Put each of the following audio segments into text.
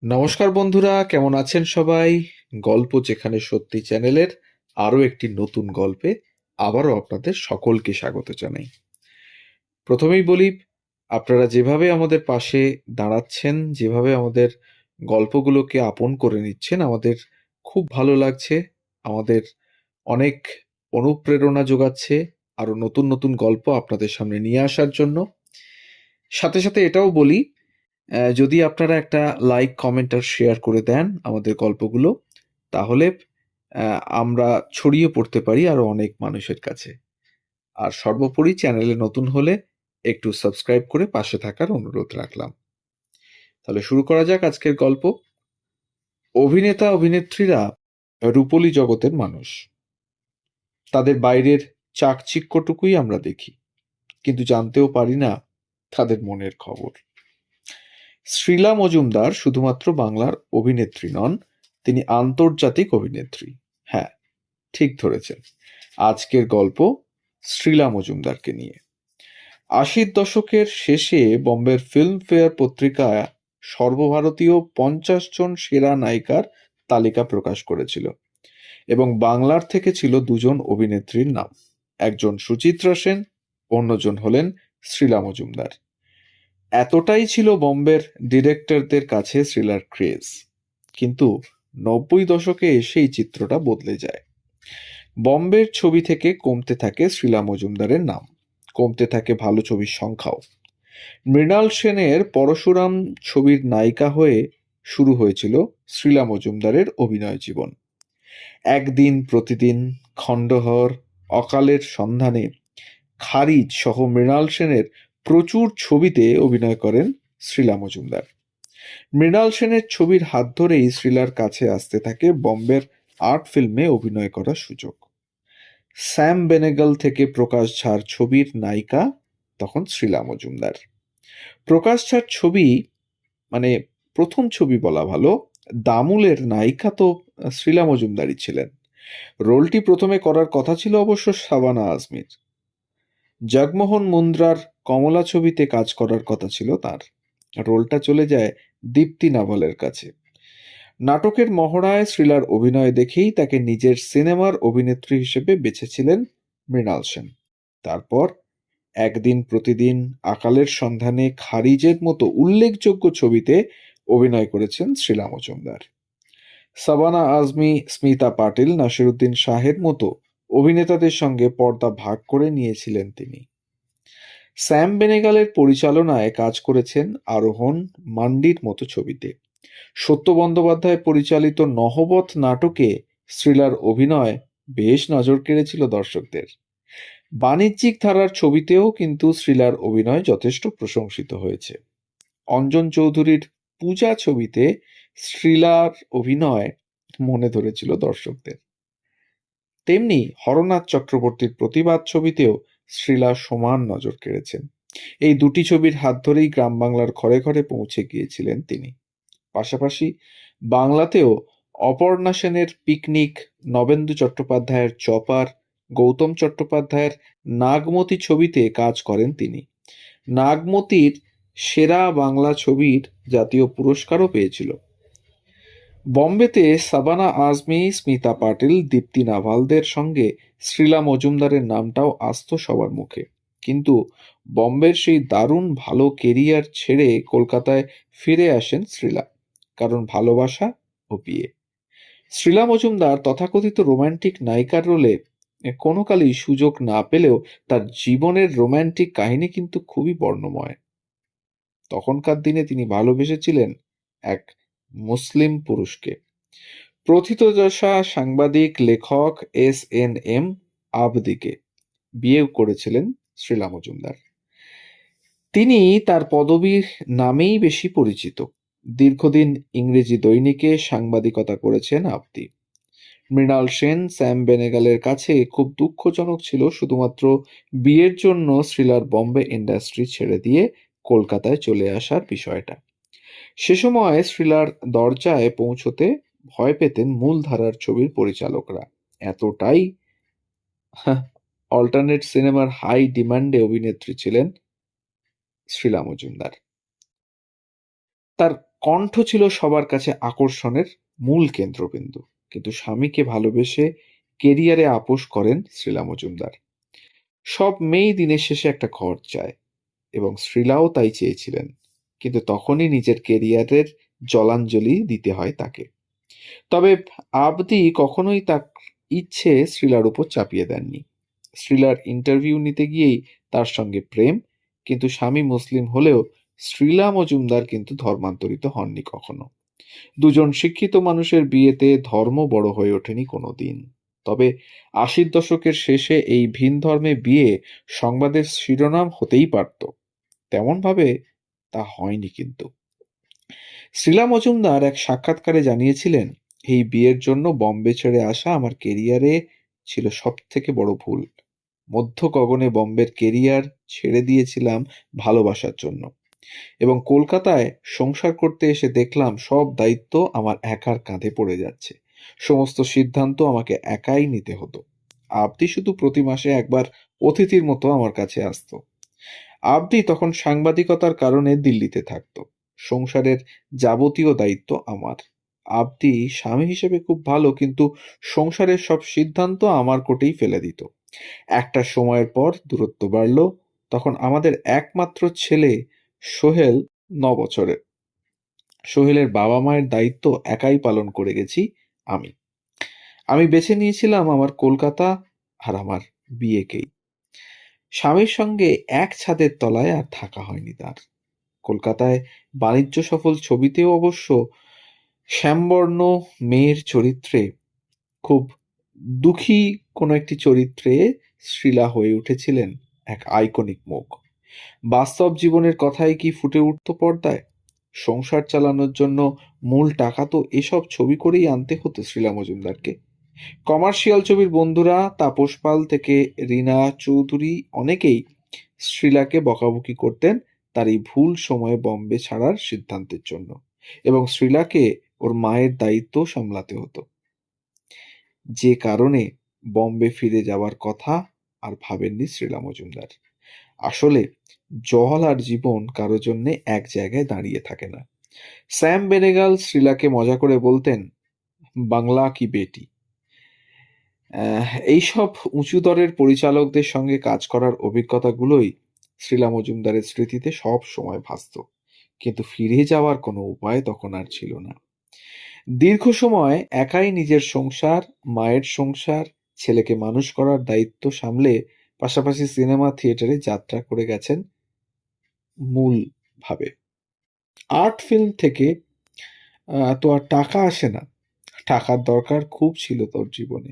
নমস্কার বন্ধুরা, কেমন আছেন সবাই? গল্প যেখানে সত্যি চ্যানেলের আরো একটি নতুন গল্পে আবারও আপনাদের সকলকে স্বাগত জানাই। প্রথমেই বলি, আপনারা যেভাবে আমাদের পাশে দাঁড়াচ্ছেন, যেভাবে আমাদের গল্পগুলোকে আপন করে নিচ্ছেন, আমাদের খুব ভালো লাগছে। আমাদের অনেক অনুপ্রেরণা যোগাচ্ছে আরো নতুন নতুন গল্প আপনাদের সামনে নিয়ে আসার জন্য। সাথে সাথে এটাও বলি, যদি আপনারা একটা লাইক, কমেন্ট আর শেয়ার করে দেন আমাদের গল্পগুলো, তাহলে আমরা ছড়িয়ে পড়তে পারি আরো অনেক মানুষের কাছে। আর সর্বোপরি চ্যানেলে নতুন হলে একটু সাবস্ক্রাইব করে পাশে থাকার অনুরোধ রাখলাম। তাহলে শুরু করা যাক আজকের গল্প। অভিনেতা অভিনেত্রীরা রূপলী জগতের মানুষ। তাদের বাইরের চাকচিক্যটুকুই আমরা দেখি, কিন্তু জানতেও পারি না তাদের মনের খবর। শ্রীলা মজুমদার শুধুমাত্র বাংলার অভিনেত্রী নন, তিনি আন্তর্জাতিক অভিনেত্রী। হ্যাঁ, ঠিক ধরেছেন। আজকের গল্প শ্রীলা মজুমদারকে নিয়ে। ৮০ দশকের শেষে বম্বের ফিল্মফেয়ার পত্রিকায় সর্বভারতীয় ৫০ জন সেরা নায়িকার তালিকা প্রকাশ করেছিল, এবং বাংলার থেকে ছিল দুজন অভিনেত্রীর নাম। একজন সুচিত্রা সেন, অন্যজন হলেন শ্রীলা মজুমদার। এতটাই ছিল বম্বের ডিরেক্টরদের কাছে শ্রীলার ক্রেজ। কিন্তু ৯০ দশকে এসেই চিত্রটা বদলে যায়। বম্বের ছবি থেকে কমতে থাকে শ্রীলা মজুমদারের নাম, কমতে থাকে ভালো ছবির সংখ্যাও। মৃণাল সেনের পরশুরাম ছবির নায়িকা হয়ে শুরু হয়েছিল শ্রীলা মজুমদারের অভিনয় জীবন। একদিন প্রতিদিন, খণ্ডহর, অকালের সন্ধানে, খারিজ সহ মৃণাল সেনের প্রচুর ছবিতে অভিনয় করেন শ্রীলা মজুমদার। মৃণাল সেনের ছবির হাত ধরেই শ্রীলার কাছে আসতে থাকে বম্বের আর্ট ফিল্মে অভিনয় করার সুযোগ। স্যাম বেনেগাল থেকে প্রকাশ ঝার ছবির নায়িকা তখন শ্রীলা মজুমদার। প্রকাশ ঝার ছবি, মানে প্রথম ছবি বলা ভালো, দামুলের নায়িকা তো শ্রীলা মজুমদারই ছিলেন। রোলটি প্রথমে করার কথা ছিল অবশ্য শাবানা আজমির। জগমোহন মুন্দ্রার কমলা ছবিতে কাজ করার কথা ছিল তার। রোলটা চলে যায় দীপ্তি নাভালের কাছে। নাটকের মহড়ায় শ্রীলার অভিনয় দেখেই তাকে নিজের সিনেমার অভিনেত্রী হিসেবে বেছেছিলেন মৃণাল সেন। তারপর একদিন প্রতিদিন, আকালের সন্ধানে, খারিজের মতো উল্লেখযোগ্য ছবিতে অভিনয় করেছেন শ্রীলা মজুমদার। সাবানা আজমি, স্মিতা পাটিল, নাসিরুদ্দিন শাহের মতো অভিনেতাদের সঙ্গে পর্দা ভাগ করে নিয়েছিলেন তিনি। স্যাম বেনেগালের পরিচালনায় কাজ করেছেন আরোহণ, মান্ডির মতো ছবিতে। সত্য বন্দ্যোপাধ্যায় পরিচালিত নহবত নাটকে শ্রীলার অভিনয় বেশ নজর কেড়েছিল দর্শকদের। বাণিজ্যিক ধারার ছবিতেও কিন্তু শ্রীলার অভিনয় যথেষ্ট প্রশংসিত হয়েছে। অঞ্জন চৌধুরীর পূজা ছবিতে শ্রীলার অভিনয় মনে ধরেছিল দর্শকদের। তেমনি হরনাথ চক্রবর্তীর প্রতিবাদ ছবিতেও শ্রীলা সমান নজর কেড়েছেন। এই দুটি ছবির হাত ধরেই গ্রাম বাংলার ঘরে ঘরে পৌঁছে গিয়েছিলেন তিনি। পাশাপাশি বাংলাতেও অপর্ণা সেনের পিকনিক, নবেন্দু চট্টোপাধ্যায়ের চপার, গৌতম চট্টোপাধ্যায়ের নাগমতী ছবিতে কাজ করেন তিনি। নাগমতীর সেরা বাংলা ছবির জাতীয় পুরস্কারও পেয়েছিল। বম্বেতে সাবানা আজমি, স্মিতা পাটিল, দীপ্তি নাভালদের সঙ্গে শ্রীলা মজুমদারের নামটাও আসতো সবার মুখে। কিন্তু বম্বের সেই দারুণ ভালো কেরিয়ার ছেড়ে কলকাতায় ফিরে আসেন শ্রীলা, কারণ ভালোবাসা ও বিয়ে। শ্রীলা মজুমদার তথাকথিত রোম্যান্টিক নায়িকার রোলে কোনো কালই সুযোগ না পেলেও তার জীবনের রোম্যান্টিক কাহিনী কিন্তু খুবই বর্ণময়। তখনকার দিনে তিনি ভালোবেসেছিলেন এক মুসলিম পুরুষকে। প্রথিতযশা সাংবাদিক লেখক এস.এন.এম. আবদিকে বিয়ে করেছিলেন শ্রীলা মজুমদার। তিনি তার পদবীর নামেই বেশি পরিচিত। দীর্ঘদিন ইংরেজি দৈনিকে সাংবাদিকতা করেছেন আবদি। মৃণাল সেন, স্যাম বেনেগালের কাছে খুব দুঃখজনক ছিল শুধুমাত্র বিয়ের জন্য শ্রীলার বম্বে ইন্ডাস্ট্রি ছেড়ে দিয়ে কলকাতায় চলে আসার বিষয়টা। সে সময় শ্রীলার দরজায় পৌঁছতে ভয় পেতেন মূলধারার ছবির পরিচালকরা। এতটাই অল্টারনেট সিনেমার হাই ডিমান্ডে অভিনেত্রী ছিলেন শ্রীলা মজুমদার। তার কণ্ঠ ছিল সবার কাছে আকর্ষণের মূল কেন্দ্রবিন্দু। কিন্তু স্বামীকে ভালোবেসে কেরিয়ারে আপোস করেন শ্রীলা মজুমদার। সব মেয়েই দিনের শেষে একটা ঘর চায়, এবং শ্রীলাও তাই চেয়েছিলেন। কিন্তু তখনই নিজের কেরিয়ারের জলাঞ্জলি দিতে হয় তাকে। তবে আবদি কখনোই তার ইচ্ছে শ্রীলার উপর চাপিয়ে দেননি। শ্রীলার ইন্টারভিউ নিতে গিয়েই তার সঙ্গে প্রেম, কিন্তু স্বামী মুসলিম হলেও শ্রীলা মজুমদার কিন্তু ধর্মান্তরিত হননি কখনো। দুজন শিক্ষিত মানুষের বিয়েতে ধর্ম বড় হয়ে ওঠেনি কোনোদিন। তবে ৮০ দশকের শেষে এই ভিন ধর্মে বিয়ে সংবাদের শিরোনাম হতেই পারত, তেমন ভাবে তা হয়নি কিন্তু। শ্রীলা মজুমদার এক সাক্ষাৎকারে জানিয়েছিলেন, এই বিয়ের জন্য বম্বে ছেড়ে আসা আমার কেরিয়ারে ছিল সব থেকে বড় ভুল। মধ্য গগনে বম্বের কেরিয়ার ছেড়ে দিয়েছিলাম ভালোবাসার জন্য, এবং কলকাতায় সংসার করতে এসে দেখলাম সব দায়িত্ব আমার একার কাঁধে পড়ে যাচ্ছে। সমস্ত সিদ্ধান্ত আমাকে একাই নিতে হতো। আবদি শুধু প্রতি মাসে একবার অতিথির মতো আমার কাছে আসতো। আবদি তখন সাংবাদিকতার কারণে দিল্লিতে থাকতো। সংসারের যাবতীয় দায়িত্ব আমার। আবদি স্বামী হিসেবে খুব ভালো, কিন্তু সংসারের সব সিদ্ধান্ত আমার কোটেই ফেলে দিত। একটা সময়ের পর দূরত্ব বাড়ল। তখন আমাদের একমাত্র ছেলে সোহেল ৯ বছরের। সোহেলের বাবা মায়ের দায়িত্ব একাই পালন করে গেছি আমি। আমি বেছে নিয়েছিলাম আমার কলকাতা আর আমার বিয়েকেই। স্বামীর সঙ্গে এক ছাদের তলায় আর থাকা হয়নি তার। কলকাতায় বাণিজ্য সফল ছবিতেও অবশ্য শ্যামবর্ণ মেয়ের চরিত্রে, খুব দুঃখী কোনো একটি চরিত্রে শ্রীলা হয়ে উঠেছিলেন এক আইকনিক মুখ। বাস্তব জীবনের কথাই কি ফুটে উঠত পর্দায়? সংসার চালানোর জন্য মূল টাকা তো এসব ছবি করেই আনতে হতো শ্রীলা মজুমদারকে। কমার্শিয়াল ছবির বন্ধুরা তাপস পাল থেকে রীনা চৌধুরী অনেকেই শ্রীলাকে বকাবকি করতেন তার এই ভুল সময়ে বম্বে ছাড়ার সিদ্ধান্তের জন্য, এবং শ্রীলাকে ওর মায়ের দায়িত্ব সামলাতে হতো, যে কারণে বম্বে ফিরে যাওয়ার কথা আর ভাবেননি শ্রীলা মজুমদার। আসলে জল আর জীবন কারো জন্যে এক জায়গায় দাঁড়িয়ে থাকে না। স্যাম বেনেগাল শ্রীলাকে মজা করে বলতেন, বাংলা কি বেটি। এইসব উঁচু দরের পরিচালকদের সঙ্গে কাজ করার অভিজ্ঞতাগুলোই শ্রীলা মজুমদারের স্মৃতিতে সব সময় ভাসত। কিন্তু ফিরে যাওয়ার কোনো উপায় তখন আর ছিল না। দীর্ঘ সময় একাই নিজের সংসার, মায়ের সংসার, ছেলেকে মানুষ করার দায়িত্ব সামলে পাশাপাশি সিনেমা থিয়েটারে যাত্রা করে গেছেন মূল ভাবে। আর্ট ফিল্ম থেকে তো আর টাকা আসে না। টাকার দরকার খুব ছিল তোর জীবনে।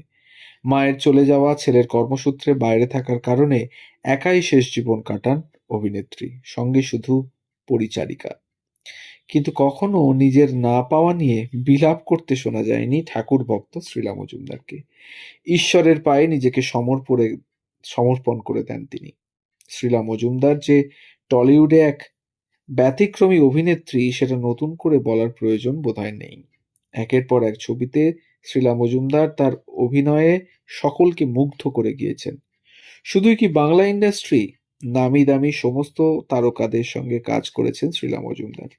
মায়ের চলে যাওয়া, ছেলের কর্মসূত্রে বাইরে থাকার কারণে একাই শেষ জীবন কাটান অভিনেত্রী, সঙ্গে শুধু পরিচারিকা। কিন্তু কখনো নিজের না পাওয়া নিয়ে বিলাপ করতে শোনা যায়নি ঠাকুর ভক্ত শ্রীলা মজুমদারকে। ঈশ্বরের পায়ে নিজেকে সমর্পণ করে দেন তিনি। শ্রীলা মজুমদার যে টলিউডে এক ব্যতিক্রমী অভিনেত্রী, সেটা নতুন করে বলার প্রয়োজন বোধহয় নেই। একের পর এক ছবিতে শ্রীলা মজুমদার তার অভিনয়ে সকলকে মুগ্ধ করে গিয়েছেন। শুধুই কি বাংলা ইন্ডাস্ট্রি, নামি দামি সমস্ত তারকাদের সঙ্গে কাজ করেছেন শ্রীলা মজুমদার।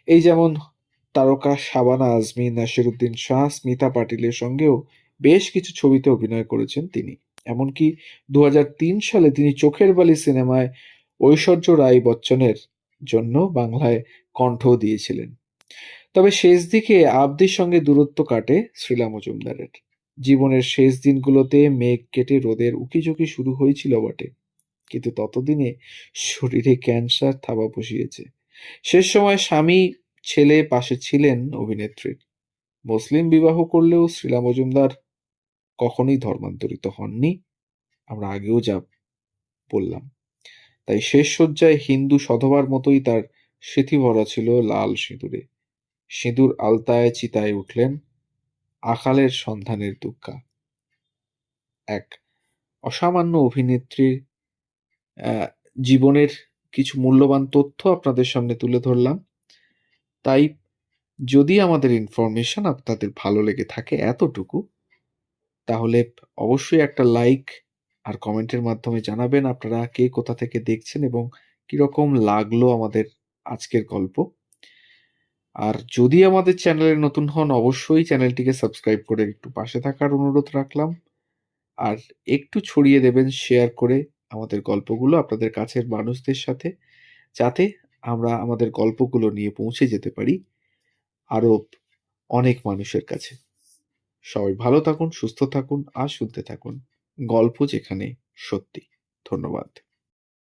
এই যেমন তারকা শাবানা আজমি, নাসিরুদ্দিন শাহ, স্মিতা পাটিলের সঙ্গেও বেশ কিছু ছবিতে অভিনয় করেছেন তিনি। এমনকি ২০০৩ সালে তিনি চোখের বালি সিনেমায় ঐশ্বর্য রাই বচ্চনের জন্য বাংলায় কণ্ঠও দিয়েছিলেন। তবে শেষ দিকে আবদির সঙ্গে দূরত্ব কাটে শ্রীলা মজুমদারের। জীবনের শেষ দিনগুলোতে মেঘ কেটে রোদের উকিঝুঁকি শুরু হয়েছিল বটে, কিন্তু ততদিনে শরীরে ক্যান্সার থাবা বসিয়েছে। শেষ সময় স্বামী, ছেলে পাশে ছিলেন অভিনেত্রীর। মুসলিম বিবাহ করলেও শ্রীলা মজুমদার কখনোই ধর্মান্তরিত হননি, আমরা আগেও যা বললাম। তাই শেষ শয্যায় হিন্দু সধবার মতোই তার স্মৃতি ভরা ছিল লাল সিঁদুরে। সিঁদুর আলতায় চিতায় উঠলেন আকালের সন্ধানের দুগ্গা। এক অসামান্য অভিনেত্রীর জীবনের কিছু মূল্যবান তথ্য আপনাদের সামনে তুলে ধরলাম। তাই যদি আমাদের ইনফরমেশন আপনাদের ভালো লেগে থাকে এতটুকু, তাহলে অবশ্যই একটা লাইক আর কমেন্টের মাধ্যমে জানাবেন আপনারা কে কোথা থেকে দেখছেন এবং কিরকম লাগলো আমাদের আজকের গল্প। আর যদি আমাদের চ্যানেলে নতুন হন, অবশ্যই চ্যানেলটিকে সাবস্ক্রাইব করে একটু পাশে থাকার অনুরোধ রাখলাম। আর একটু ছড়িয়ে দেবেন শেয়ার করে আমাদের গল্পগুলো আপনাদের কাছের মানুষদের সাথে, যাতে আমরা আমাদের গল্পগুলো নিয়ে পৌঁছে যেতে পারি আরো অনেক মানুষের কাছে। সবাই ভালো থাকুন, সুস্থ থাকুন আর শুনতে থাকুন গল্প যেখানে সত্যি। ধন্যবাদ।